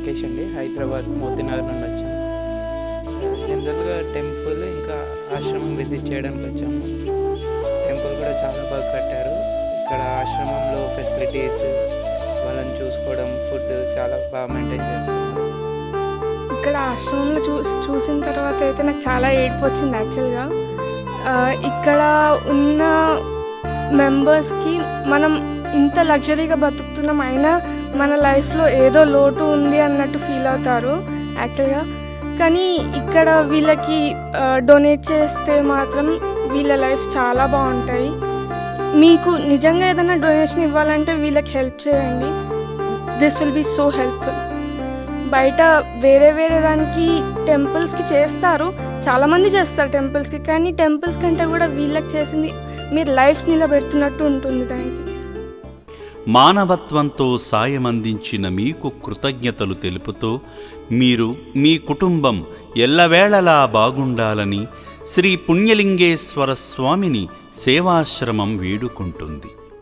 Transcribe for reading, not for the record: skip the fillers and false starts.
రాకేష్ అండి, హైదరాబాద్ మోతీనగర్ నుండి వచ్చాము. జనరల్గా టెంపుల్ ఇంకా ఆశ్రమం విజిట్ చేయడానికి వచ్చాము. టెంపుల్ కూడా చాలా బాగా కట్టారు. ఇక్కడ ఆశ్రమంలో ఫెసిలిటీస్, వాళ్ళని చూసుకోవడం, ఫుడ్ చాలా బాగా మెయింటైన్ చేస్తున్నారు. ఇక్కడ ఆశ్రమంలో చూసిన తర్వాత అయితే నాకు చాలా ఏడుపు వచ్చింది యాక్చువల్గా. ఇక్కడ ఉన్న మెంబర్స్కి మనం ఇంత లగ్జరీగా బతుకుతున్నాం, అయినా మన లైఫ్లో ఏదో లోటు ఉంది అన్నట్టు ఫీల్ అవుతారు యాక్చువల్గా. కానీ ఇక్కడ వీళ్ళకి డొనేట్ చేస్తే మాత్రం వీళ్ళ లైఫ్స్ చాలా బాగుంటాయి. మీకు నిజంగా ఏదైనా డొనేషన్ ఇవ్వాలంటే వీళ్ళకి హెల్ప్ చేయండి. This will be so helpful. బయట వేరే దానికి టెంపుల్స్కి చేస్తారు, చాలామంది చేస్తారు టెంపుల్స్కి, కానీ టెంపుల్స్ కంటే కూడా వీళ్ళకి చేసింది మీరు లైఫ్స్ నిలబెడుతున్నట్టు ఉంటుంది దానికి. మానవత్వంతో సాయం అందించిన మీకు కృతజ్ఞతలు తెలుపుతూ మీరు మీ కుటుంబం ఎల్లవేళలా బాగుండాలని శ్రీ పుణ్యలింగేశ్వర స్వామిని సేవాశ్రమం వేడుకుంటుంది.